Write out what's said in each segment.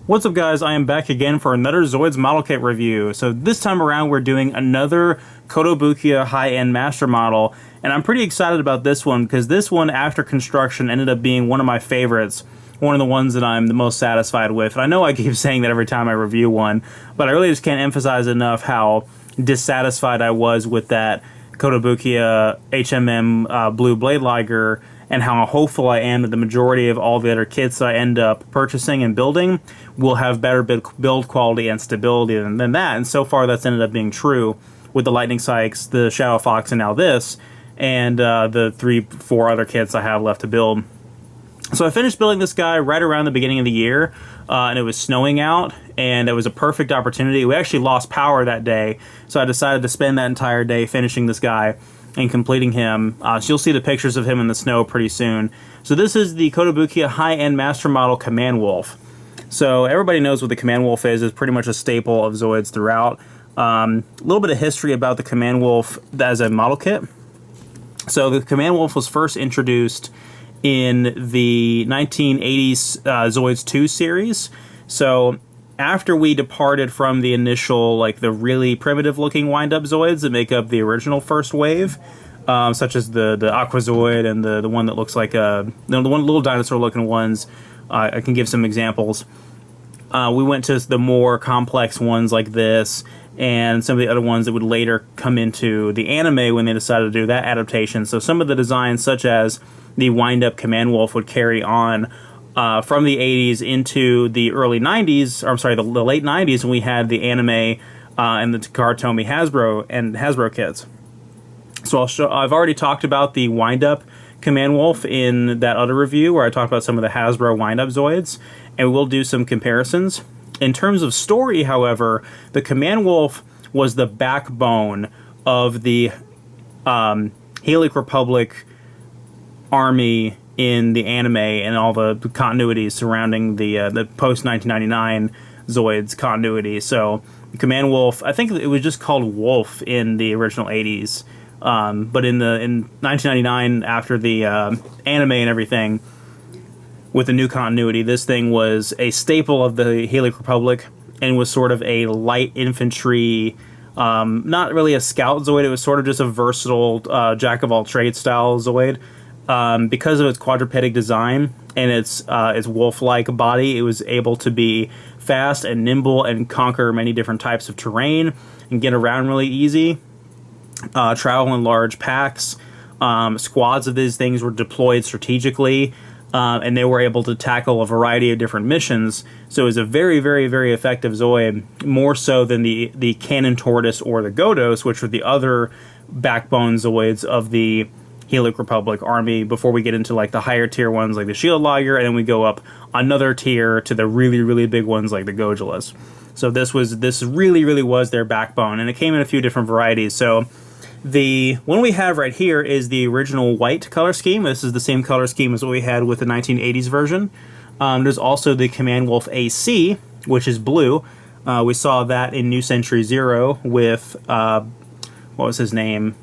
What's up guys, I am back again for another Zoids model kit review. So this time around we're doing another Kotobukiya high-end master model, and I'm pretty excited about this one because this one after construction ended up being one of my favorites, one of the ones that I'm the most satisfied with. And I know I keep saying that every time I review one, but I really just can't emphasize enough how dissatisfied I was with that Kotobukiya HMM Blue Blade Liger, and how hopeful I am that the majority of all the other kits I end up purchasing and building will have better build quality and stability than that. And so far that's ended up being true with the Lightning Sykes, the Shadow Fox, and now this, and the 3-4 other kits I have left to build. So I finished building this guy right around the beginning of the year, and it was snowing out, and it was a perfect opportunity. We actually lost power that day, so I decided to spend that entire day finishing this guy and completing him. So you'll see the pictures of him in the snow pretty soon. So this is the Kotobukiya high-end master model Command Wolf. So everybody knows what the Command Wolf is. It's pretty much a staple of Zoids throughout. A little bit of history about the Command Wolf as a model kit. So the Command Wolf was first introduced in the 1980s Zoids 2 series. So after we departed from the initial, like the really primitive looking wind-up Zoids that make up the original first wave, such as the Aquazoid and the one that looks like the one little dinosaur looking ones, I can give some examples. We went to the more complex ones like this, and some of the other ones that would later come into the anime when they decided to do that adaptation. So some of the designs, such as the wind-up Command Wolf, would carry on from the 80s into the early 90s, or I'm sorry, the late 90s, when we had the anime and the Takara Tomy Hasbro kits. So I've already talked about the wind-up Command Wolf in that other review where I talked about some of the Hasbro wind-up Zoids, and we'll do some comparisons. In terms of story, however, the Command Wolf was the backbone of the Halic Republic army in the anime and all the continuities surrounding the post-1999 Zoids continuity. So the Command Wolf, I think it was just called Wolf in the original 80s, but in 1999, after the anime and everything, with the new continuity, this thing was a staple of the Halic Republic and was sort of a light infantry, not really a scout Zoid, it was sort of just a versatile jack-of-all-trades style Zoid. Because of its quadrupedic design and its wolf-like body, it was able to be fast and nimble and conquer many different types of terrain and get around really easy, travel in large packs. Squads of these things were deployed strategically, and they were able to tackle a variety of different missions. So it was a very, very, very effective Zoid, more so than the Cannon Tortoise or the Godos, which were the other backbone Zoids of the Halic Republic army, before we get into like the higher tier ones like the Shield Liger, and then we go up another tier to the really, really big ones like the Gogulas. So this really, really was their backbone, and it came in a few different varieties. So the one we have right here is the original white color scheme. This is the same color scheme as what we had with the 1980s version. There's also the Command Wolf AC, which is blue. We saw that in New Century Zero with, what was his name?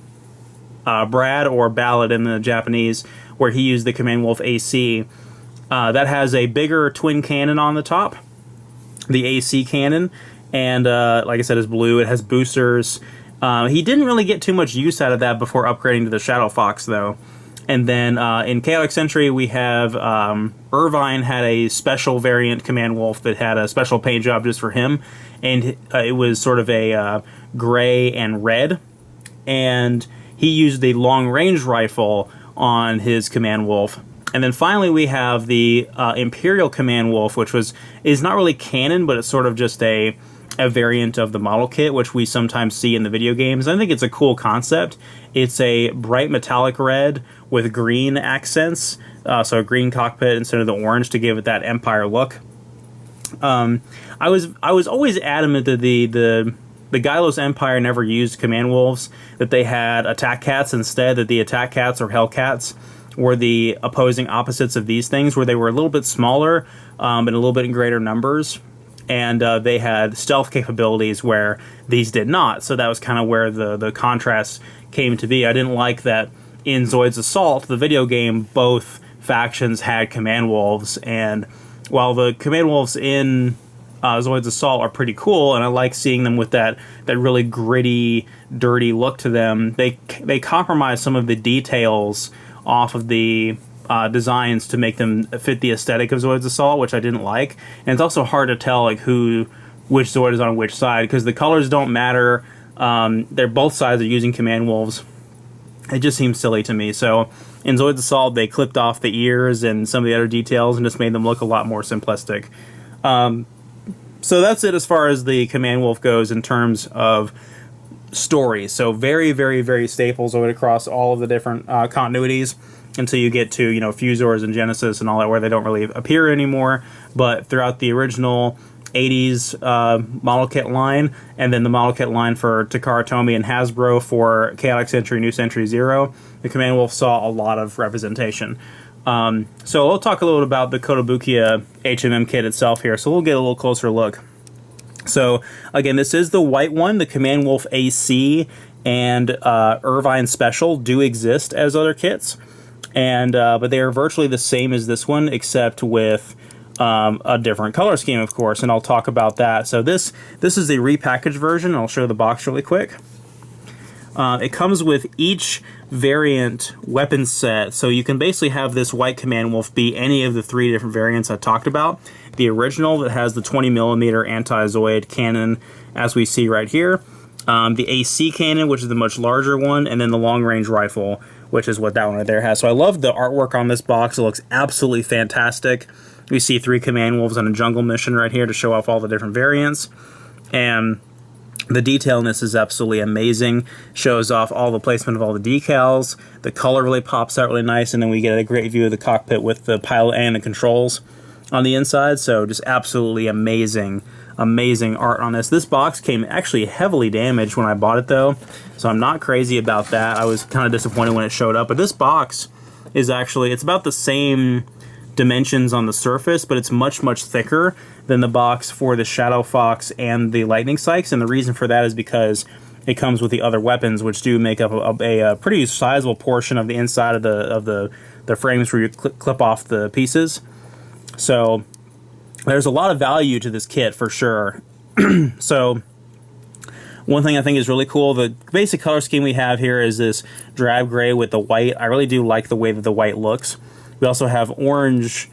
Brad, or Ballad in the Japanese, where he used the Command Wolf AC. That has a bigger twin cannon on the top, the AC cannon, and like I said, is blue. It has boosters. He didn't really get too much use out of that before upgrading to the Shadow Fox, though. And then in Chaotic Century, we have Irvine had a special variant Command Wolf that had a special paint job just for him, and it was sort of a gray and red, and he used the long-range rifle on his Command Wolf. And then finally we have the Imperial Command Wolf, which is not really canon, but it's sort of just a variant of the model kit, which we sometimes see in the video games. I think it's a cool concept. It's a bright metallic red with green accents, so a green cockpit instead of the orange to give it that Empire look. I was always adamant that the Gylos Empire never used Command Wolves, that they had Attack Cats instead, that the Attack Cats or Hellcats were the opposing opposites of these things, where they were a little bit smaller, but a little bit in greater numbers, and they had stealth capabilities where these did not. So that was kind of where the contrast came to be. I didn't like that in Zoids Assault, the video game, both factions had Command Wolves, and while the Command Wolves in Zoids Assault are pretty cool, and I like seeing them with that really gritty, dirty look to them. They compromise some of the details off of the designs to make them fit the aesthetic of Zoids Assault, which I didn't like. And it's also hard to tell like which Zoid is on which side, because the colors don't matter. They're both sides are using Command Wolves. It just seems silly to me. So in Zoids Assault, they clipped off the ears and some of the other details and just made them look a lot more simplistic. So that's it as far as the Command Wolf goes in terms of story. So very, very, very staple Zoid across all of the different continuities until you get to, Fusors and Genesis and all that, where they don't really appear anymore. But throughout the original 80s model kit line, and then the model kit line for Takara Tomy and Hasbro for Chaotic Century, New Century Zero, the Command Wolf saw a lot of representation. So we'll talk a little bit about the Kotobukiya HMM kit itself here, so we'll get a little closer look. So again, this is the white one. The Command Wolf AC and Irvine Special do exist as other kits, and but they are virtually the same as this one, except with a different color scheme, of course, and I'll talk about that. So this is the repackaged version. I'll show the box really quick. It comes with each variant weapon set, so you can basically have this white Command Wolf be any of the 3 different variants I talked about. The original that has the 20mm anti-Zoid cannon, as we see right here. The AC cannon, which is the much larger one, and then the long-range rifle, which is what that one right there has. So I love the artwork on this box. It looks absolutely fantastic. We see 3 Command Wolves on a jungle mission right here to show off all the different variants. And the detail in this is absolutely amazing. Shows off all the placement of all the decals. The color really pops out really nice, and then we get a great view of the cockpit with the pilot and the controls on the inside. So just absolutely amazing, amazing art on this. This box came actually heavily damaged when I bought it, though, so I'm not crazy about that. I was kind of disappointed when it showed up, but this box is actually, it's about the same dimensions on the surface, but it's much, much thicker than the box for the Shadow Fox and the Lightning Sykes, and the reason for that is because it comes with the other weapons, which do make up a pretty sizable portion of the inside of the frames where you clip off the pieces. So there's a lot of value to this kit for sure. So one thing I think is really cool, the basic color scheme we have here is this drab gray with the white. I really do like the way that the white looks. We also have orange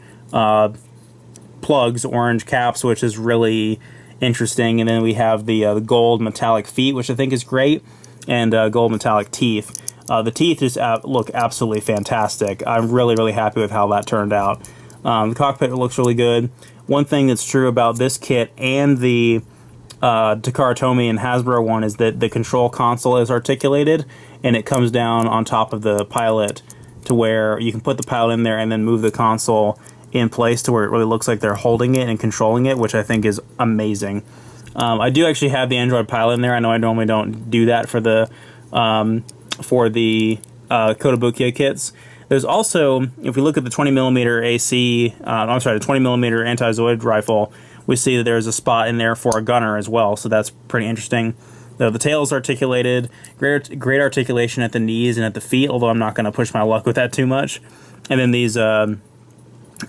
plugs, orange caps, which is really interesting. And then we have the gold metallic feet, which I think is great, and gold metallic teeth. The teeth just look absolutely fantastic. I'm really, really happy with how that turned out. The cockpit looks really good. One thing that's true about this kit and the Takara Tomy and Hasbro one is that the control console is articulated, and it comes down on top of the pilot to where you can put the pilot in there and then move the console in place to where it really looks like they're holding it and controlling it, which I think is amazing. I do actually have the Android pilot in there. I know I normally don't do that for the Kotobukiya kits. There's also, if we look at the 20mm AC, the 20mm anti-Zoid rifle, we see that there's a spot in there for a gunner as well, so that's pretty interesting. The tail is articulated, great articulation at the knees and at the feet, although I'm not going to push my luck with that too much. And then these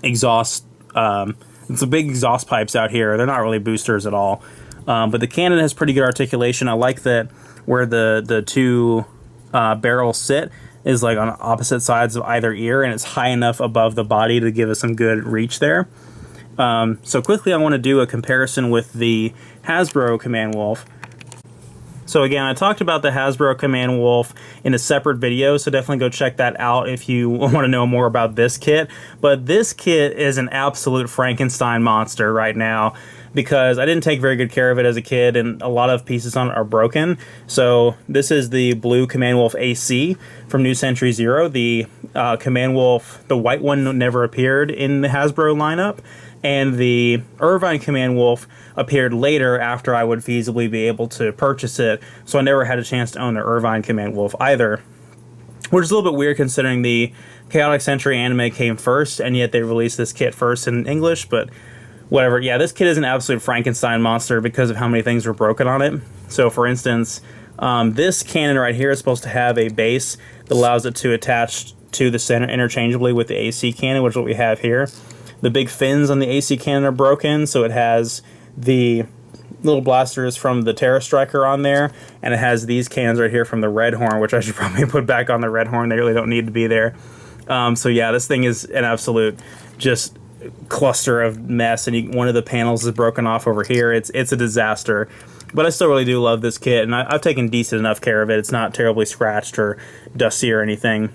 exhaust, it's big exhaust pipes out here. They're not really boosters at all. But the cannon has pretty good articulation. I like that where the 2 barrels sit is like on opposite sides of either ear, and it's high enough above the body to give us some good reach there. So quickly I want to do a comparison with the Hasbro Command Wolf. So again, I talked about the Hasbro Command Wolf in a separate video, so definitely go check that out if you want to know more about this kit. But this kit is an absolute Frankenstein monster right now, because I didn't take very good care of it as a kid, and a lot of pieces on it are broken. So this is the blue Command Wolf AC from New Century Zero. The Command Wolf, the white one, never appeared in the Hasbro lineup, and the Irvine Command Wolf appeared later after I would feasibly be able to purchase it, so I never had a chance to own the Irvine Command Wolf either, which is a little bit weird considering the Chaotic Century anime came first, and yet they released this kit first in English, but whatever. Yeah, this kit is an absolute Frankenstein monster because of how many things were broken on it. So for instance, this cannon right here is supposed to have a base that allows it to attach to the center interchangeably with the AC cannon, which is what we have here. The big fins on the AC cannon are broken, so it has the little blasters from the Terra Striker on there, and it has these cannons right here from the Red Horn, which I should probably put back on the Red Horn. They really don't need to be there. So yeah, this thing is an absolute just cluster of mess, and one of the panels is broken off over here. It's a disaster, but I still really do love this kit, and I've taken decent enough care of it. It's not terribly scratched or dusty or anything.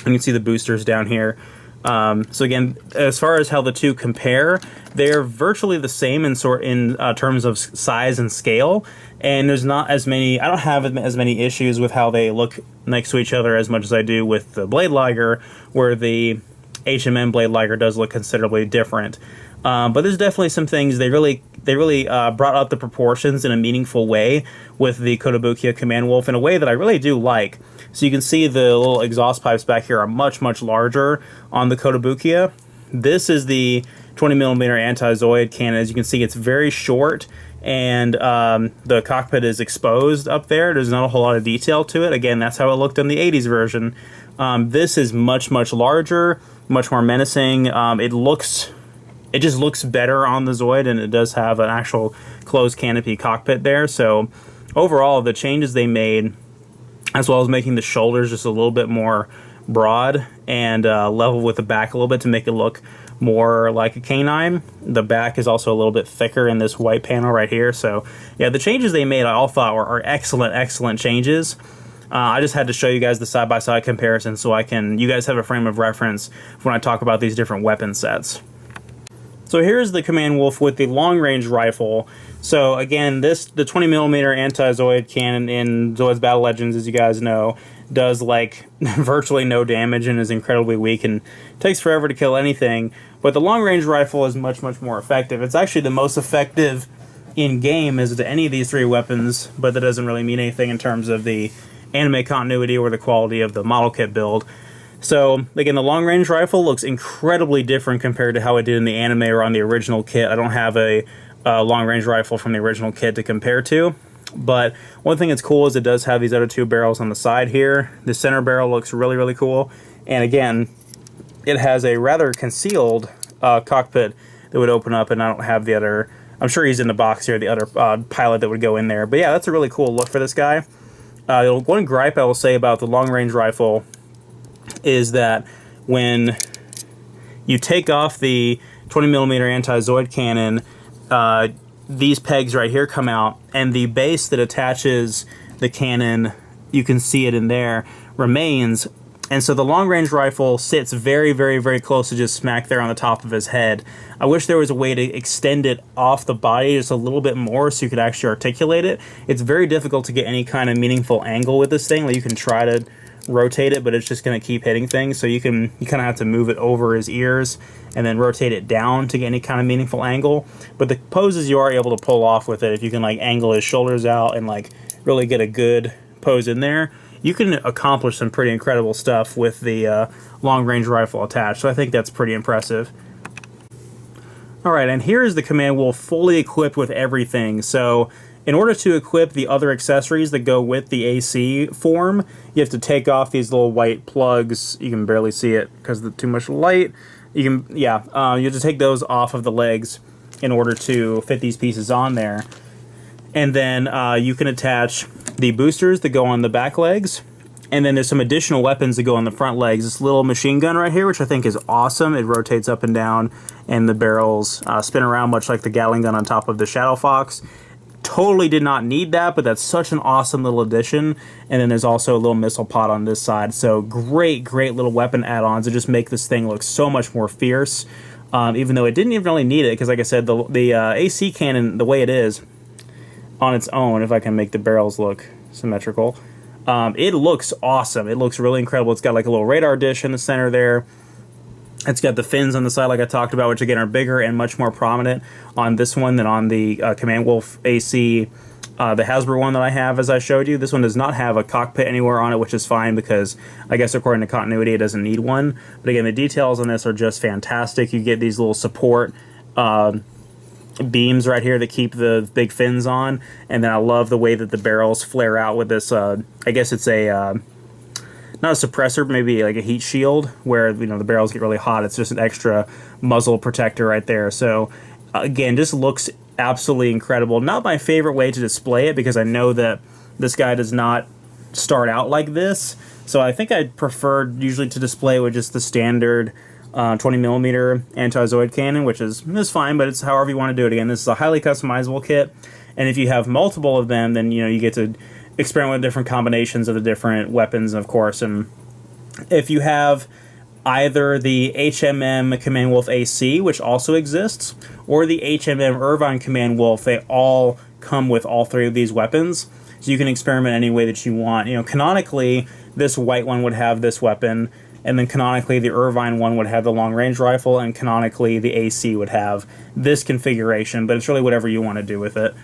And you can see the boosters down here. So again, as far as how the two compare, they're virtually the same in terms of size and scale, and there's not as many. I don't have as many issues with how they look next to each other as much as I do with the Blade Liger, where the HMM Blade Liger does look considerably different. But there's definitely some things they really brought up the proportions in a meaningful way with the Kotobukiya Command Wolf in a way that I really do like. So you can see the little exhaust pipes back here are much, much larger on the Kotobukiya. This is the 20mm anti-Zoid cannon. As you can see, it's very short, and the cockpit is exposed up there. There's not a whole lot of detail to it. Again, that's how it looked in the 80s version. This is much, much larger, much more menacing. It just looks better on the Zoid, and it does have an actual closed canopy cockpit there. So overall, the changes they made, as well as making the shoulders just a little bit more broad and level with the back a little bit to make it look more like a canine. The back is also a little bit thicker in this white panel right here. So yeah, the changes they made I all thought are excellent, excellent changes. I just had to show you guys the side-by-side comparison so you guys have a frame of reference when I talk about these different weapon sets. So here's the Command Wolf with the long-range rifle. So again, the 20mm anti-Zoid cannon in Zoids Battle Legends, as you guys know, does like virtually no damage and is incredibly weak and takes forever to kill anything. But the long-range rifle is much, much more effective. It's actually the most effective in-game as to any of these three weapons, but that doesn't really mean anything in terms of the anime continuity or the quality of the model kit build. So, again, the long-range rifle looks incredibly different compared to how it did in the anime or on the original kit. I don't have a long-range rifle from the original kit to compare to. But one thing that's cool is it does have these other two barrels on the side here. The center barrel looks really, really cool. And again, it has a rather concealed cockpit that would open up, and I don't have the other... I'm sure he's in the box here, the other pilot that would go in there. But yeah, that's a really cool look for this guy. One gripe I will say about the long-range rifle is that when you take off the 20mm anti-Zoid cannon, these pegs right here come out, and the base that attaches the cannon, you can see it in there, remains. And so the long-range rifle sits very, very, very close to just smack there on the top of his head. I wish there was a way to extend it off the body just a little bit more so you could actually articulate it. It's very difficult to get any kind of meaningful angle with this thing. Like, you can try to rotate it, but it's just going to keep hitting things. So you kind of have to move it over his ears and then rotate it down to get any kind of meaningful angle. But the poses you are able to pull off with it, if you can like angle his shoulders out and like really get a good pose in there, you can accomplish some pretty incredible stuff with the long-range rifle attached. So I think that's pretty impressive. Alright, and here's the Command Wolf fully equipped with everything. So in order to equip the other accessories that go with the AC form, you have to take off these little white plugs. You can barely see it because of too much light. You have to take those off of the legs in order to fit these pieces on there. And then you can attach the boosters that go on the back legs. And then there's some additional weapons that go on the front legs. This little machine gun right here, which I think is awesome. It rotates up and down, and the barrels spin around much like the Gatling gun on top of the Shadow Fox. Totally did not need that, but that's such an awesome little addition. And then there's also a little missile pod on this side. So great, great little weapon add-ons that just make this thing look so much more fierce. Even though it didn't even really need it, because like I said, the AC cannon, the way it is on its own, if I can make the barrels look symmetrical, it looks awesome. It looks really incredible. It's got like a little radar dish in the center there. It's got the fins on the side like I talked about, which again are bigger and much more prominent on this one than on the Command Wolf AC, the Hasbro one that I have, as I showed you. This one does not have a cockpit anywhere on it, which is fine because I guess according to continuity it doesn't need one. But again, the details on this are just fantastic. You get these little support beams right here that keep the big fins on, and then I love the way that the barrels flare out with this, I guess it's a... not a suppressor, but maybe like a heat shield where, you know, the barrels get really hot. It's just an extra muzzle protector right there. So, again, just looks absolutely incredible. Not my favorite way to display it because I know that this guy does not start out like this. So I think I'd prefer usually to display with just the standard 20mm anti-Zoid cannon, which is fine, but it's however you want to do it. Again, this is a highly customizable kit, and if you have multiple of them, then you get to experiment with different combinations of the different weapons, of course. And if you have either the HMM Command Wolf AC, which also exists, or the HMM Irvine Command Wolf, they all come with all three of these weapons. So you can experiment any way that you want. Canonically, this white one would have this weapon, and then canonically the Irvine one would have the long-range rifle, and canonically the AC would have this configuration, but it's really whatever you want to do with it.